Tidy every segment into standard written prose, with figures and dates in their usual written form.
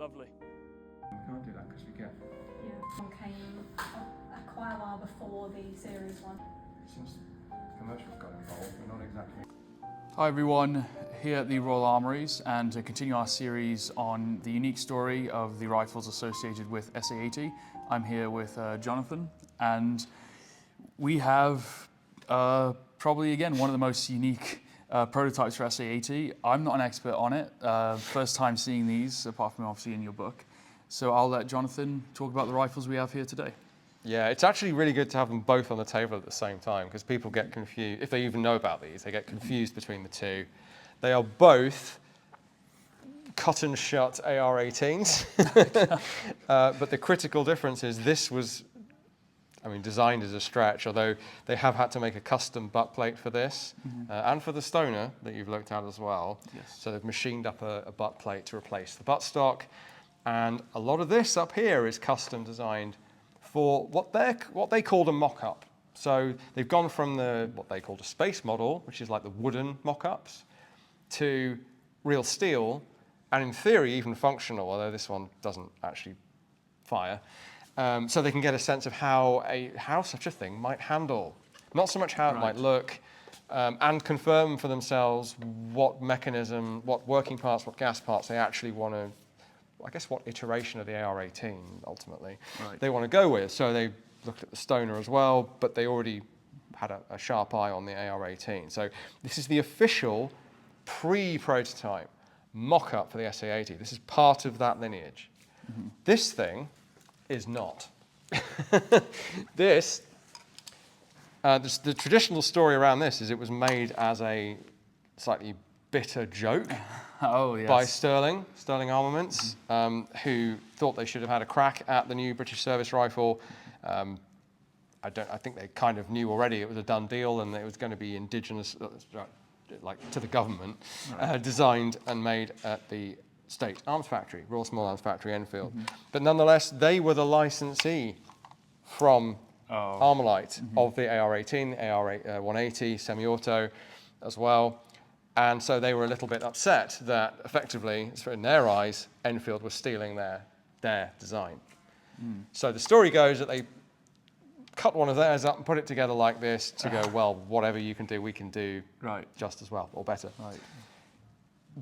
Lovely. We can't do that because we get... Yeah, one came quite a while before the series one. Since commercials got involved, we're not exactly... Hi everyone, here at the Royal Armouries, and to continue our series on the unique story of the rifles associated with SA80, I'm here with Jonathan, and we have probably again one of the most unique prototypes for SA80. I'm not an expert on it, first time seeing these, apart from obviously in your book. So I'll let Jonathan talk about the rifles we have here today. Yeah, it's actually really good to have them both on the table at the same time because people get confused. If they even know about these, they get confused between the two. They are both cut and shut AR18s, but the critical difference is this was, designed as a stretch, although they have had to make a custom butt plate for this and for the Stoner that you've looked at as well. Yes. So they've machined up a butt plate to replace the buttstock, and a lot of this up here is custom designed for what they called a mock-up. So they've gone from what they called a space model, which is like the wooden mock-ups, to real steel, and in theory even functional, although this one doesn't actually fire. So they can get a sense of how such a thing might handle. Not so much how it might look, and confirm for themselves what mechanism, what working parts, what gas parts they actually want to, I guess what iteration of the AR18 ultimately they want to go with. So they looked at the Stoner as well, but they already had a sharp eye on the AR18. So this is the official pre-prototype mock-up for the SA80. This is part of that lineage. This thing is not. The traditional story around this is it was made as a slightly bitter joke by Sterling Armaments, who thought they should have had a crack at the new British service rifle. I think they kind of knew already it was a done deal and it was going to be indigenous, like to the government, designed and made at the State Arms Factory, Royal Small Arms Factory, Enfield. But nonetheless, they were the licensee from Armalite of the AR18, AR180, semi-auto as well. And so they were a little bit upset that effectively, in their eyes, Enfield was stealing their design. So the story goes that they cut one of theirs up and put it together like this to go, well, whatever you can do, we can do just as well, or better.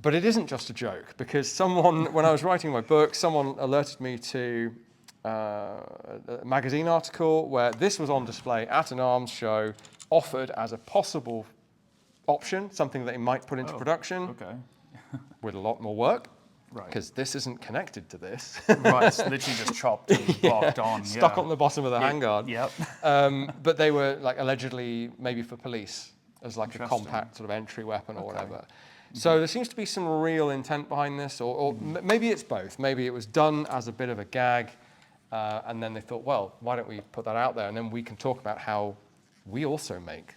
But it isn't just a joke, because someone, when I was writing my book, someone alerted me to a magazine article where this was on display at an arms show, offered as a possible option, something that they might put into production with a lot more work, because this isn't connected to this. It's literally just chopped and blocked on. Stuck on the bottom of the handguard. But they were like allegedly maybe for police as like a compact sort of entry weapon or whatever. So there seems to be some real intent behind this, or maybe it's both. Maybe it was done as a bit of a gag, and then they thought, well, why don't we put that out there, and then we can talk about how we also make,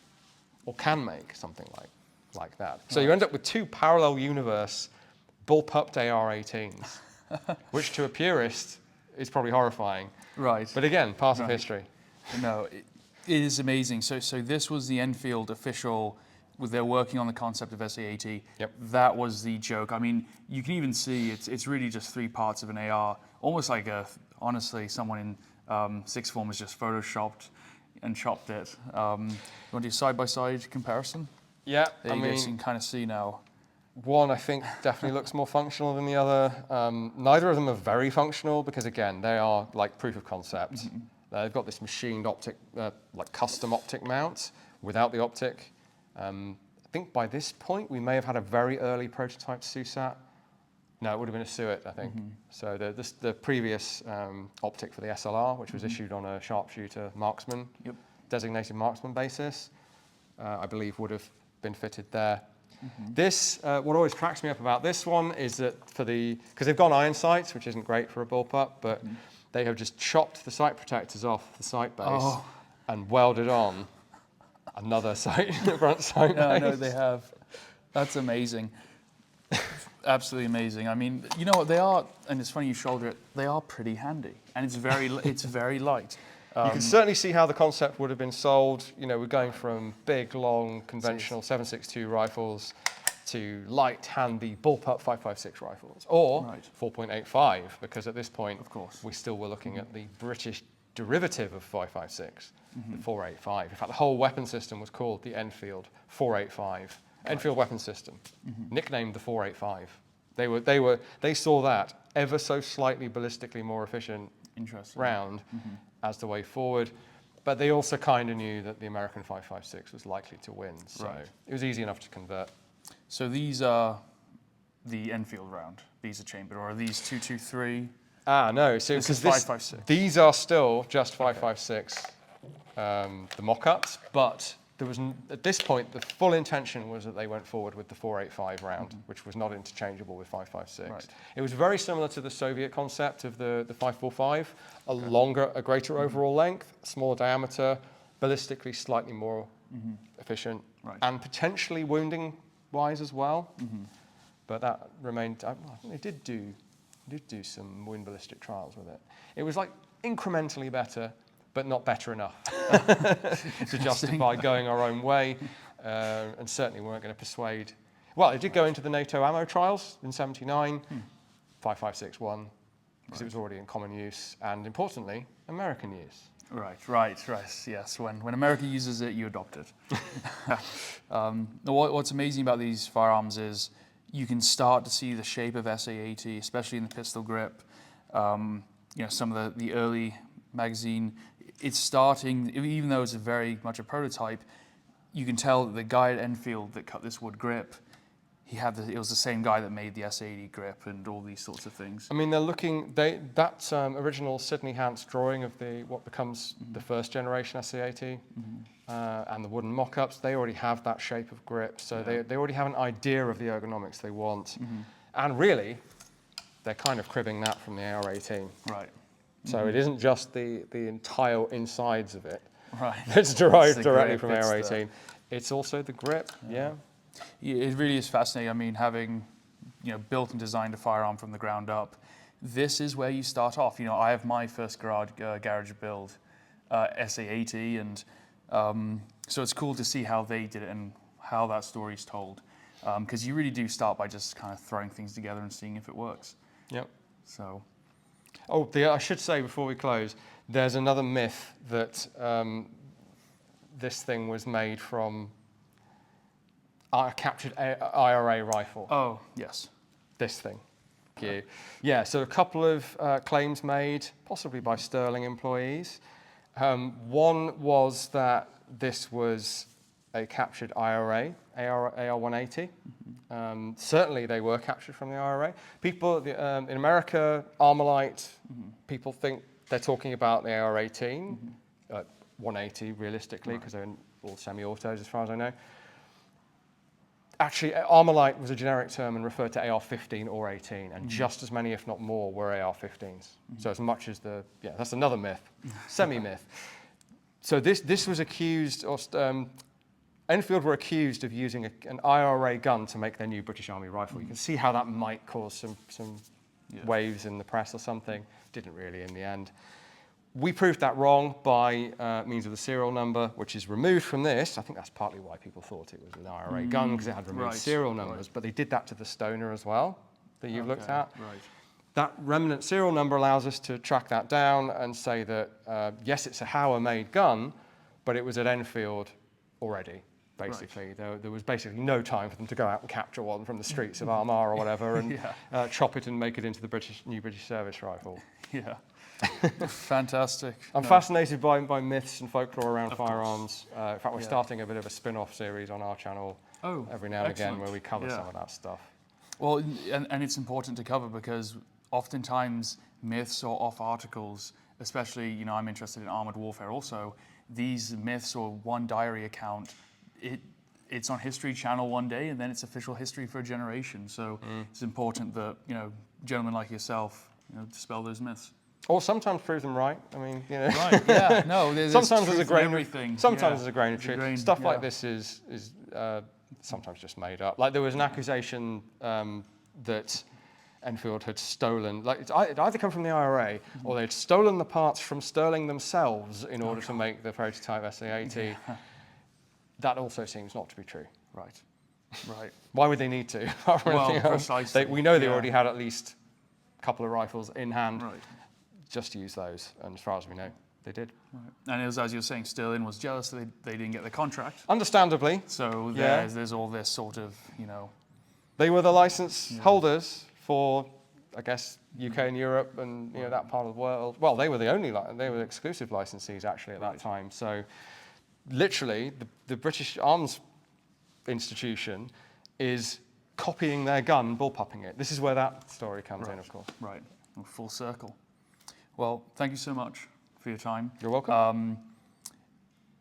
or can make, something like that. So you end up with two parallel universe bullpup AR18s, which to a purist is probably horrifying. But again, part of history. No, it is amazing. So this was the Enfield official. They're working on the concept of SA80. That was the joke. I mean, you can even see it's really just three parts of an AR, almost like honestly, someone in sixth form has just photoshopped and chopped it. You want to do side-by-side comparison? Yeah, there you go, so you can kind of see now. One, I think, definitely looks more functional than the other. Neither of them are very functional because, again, they are like proof of concept. They've got this machined optic, like custom optic mount without the optic. I think by this point, we may have had a very early prototype SUSAT. No, it would have been a Suet, I think. So the previous optic for the SLR, which was issued on a sharpshooter marksman, designated marksman basis, I believe would have been fitted there. This, what always cracks me up about this one is that because they've gone iron sights, which isn't great for a bullpup, but they have just chopped the sight protectors off the sight base and welded on another front sight base. I know they have. That's amazing. Absolutely amazing. I mean, you know what they are, and it's funny you shoulder it. They are pretty handy, and it's very light. You can certainly see how the concept would have been sold. You know, we're going from big, long, conventional 7.62 rifles to light hand the Bullpup 5.56 rifles, or Right. 4.85, because at this point, Of course. we still were looking at the British derivative of 5.56, the 4.85. In fact, the whole weapon system was called the Enfield 4.85, Enfield weapon system, nicknamed the 4.85. They saw that ever so slightly ballistically more efficient Interesting. round as the way forward. But they also kind of knew that the American 5.56 was likely to win, so Right. it was easy enough to convert. So these are the Enfield round, these are chambered, or are these 223? No, so This is because 5.56. these are still just 5.56, the mock-ups, but there was at this point the full intention was that they went forward with the 4.85 round, which was not interchangeable with 5.56. Right. It was very similar to the Soviet concept of the 5.45, a greater overall length, smaller diameter, ballistically slightly more efficient, Right. and potentially wounding-wise as well. But that remained. I think they did do some wind ballistic trials with it. It was like incrementally better, but not better enough to justify going our own way, and certainly weren't going to persuade. Well, it did go into the NATO ammo trials in '79, 5.56 won, because it was already in common use, and importantly, American use. Right, yes. When America uses it, you adopt it. What's amazing about these firearms is you can start to see the shape of SA80, especially in the pistol grip. Some of the early magazine, it's starting, even though it's very much a prototype, you can tell that the guy at Enfield that cut this wood grip, it was the same guy that made the SA80 grip and all these sorts of things. I mean, that original Sidney Hance drawing of what becomes the first generation SA80 and the wooden mock-ups, they already have that shape of grip, so they already have an idea of the ergonomics they want. And really, they're kind of cribbing that from the AR18. Right. So it isn't just the entire insides of it Right. that's derived It's the directly grip, from it's AR18. It's also the grip, yeah. It really is fascinating. I mean, having built and designed a firearm from the ground up, this is where you start off. I have my first garage build, SA80, and so it's cool to see how they did it and how that story's told, because you really do start by just kind of throwing things together and seeing if it works. Yep. So. Oh, I should say before we close, there's another myth that this thing was made from a captured IRA rifle. Oh, yes. This thing. Yeah, so a couple of claims made, possibly by Sterling employees. One was that this was a captured IRA, AR18. Certainly they were captured from the IRA. People in America, Armalite, people think they're talking about the AR18, 180 realistically, because they're all semi-autos as far as I know. Actually, Armalite was a generic term and referred to AR-15 or 18, and just as many, if not more, were AR-15s. So as much as that's another myth, semi-myth. So this was accused, or Enfield were accused of using an IRA gun to make their new British Army rifle. You can see how that might cause some waves in the press or something. Didn't really in the end. We proved that wrong by means of the serial number, which is removed from this. I think that's partly why people thought it was an IRA gun, because it had removed serial numbers. But they did that to the Stoner as well, that you've looked at. Right. That remnant serial number allows us to track that down and say that, yes, it's a Hauer-made gun, but it was at Enfield already, basically. Right. There was basically no time for them to go out and capture one from the streets of Armagh or whatever and chop it and make it into the new British service rifle. Yeah. Fantastic. I'm fascinated by myths and folklore around firearms. In fact, we're starting a bit of a spin-off series on our channel every now and again where we cover some of that stuff. Well, and it's important to cover because oftentimes myths or off articles, especially, I'm interested in armored warfare also, these myths or one diary account, it's on History Channel one day and then it's official history for a generation. So it's important that, gentlemen like yourself, dispel those myths. Or sometimes prove them right. I mean, Right, yeah, no. Sometimes there's a grain of everything. Sometimes there's a grain of truth. Stuff like this is sometimes just made up. Like there was an accusation that Enfield had stolen, like it either come from the IRA or they'd stolen the parts from Sterling themselves in order to make the prototype SA80. That also seems not to be true. Right. Right. Why would they need to? Well, precisely. We know they already had at least a couple of rifles in hand. Right. Just use those, and as far as we know, they did. Right. And it was, as you were saying, Sterling was jealous that they didn't get the contract. Understandably. So Yeah. there's all this sort of, you know. They were the license holders for, I guess, UK and Europe and that part of the world. Well, they were they were the exclusive licensees actually at that time. So literally, the British Arms Institution is copying their gun, bullpupping it. This is where that story comes in, of course. Right. Well, full circle. Well, thank you so much for your time. You're welcome.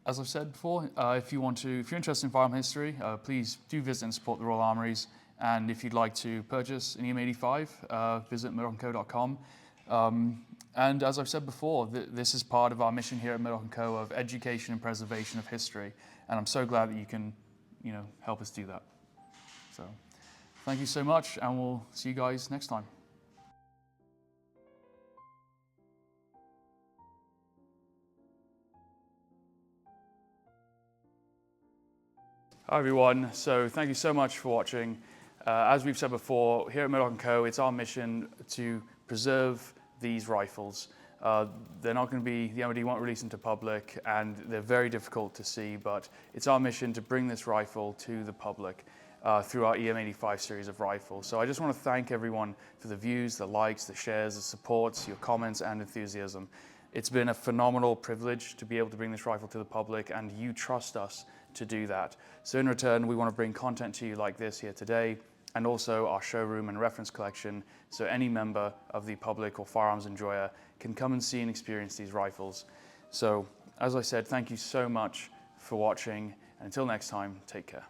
As I've said before, if you're interested in firearm history, please do visit and support the Royal Armouries. And if you'd like to purchase an EM85, visit murdochandco.com. And as I've said before, this is part of our mission here at Murdoch & Co. of education and preservation of history. And I'm so glad that you can, help us do that. So thank you so much, and we'll see you guys next time. Hi everyone, so thank you so much for watching. As we've said before, here at Murdoch & Co, it's our mission to preserve these rifles. They're not going to be, the MOD won't release them to public, and they're very difficult to see, but it's our mission to bring this rifle to the public through our EM85 series of rifles. So I just want to thank everyone for the views, the likes, the shares, the supports, your comments and enthusiasm. It's been a phenomenal privilege to be able to bring this rifle to the public, and you trust us to do that. So in return, we want to bring content to you like this here today, and also our showroom and reference collection, so any member of the public or firearms enjoyer can come and see and experience these rifles. So, as I said, thank you so much for watching, and until next time, take care.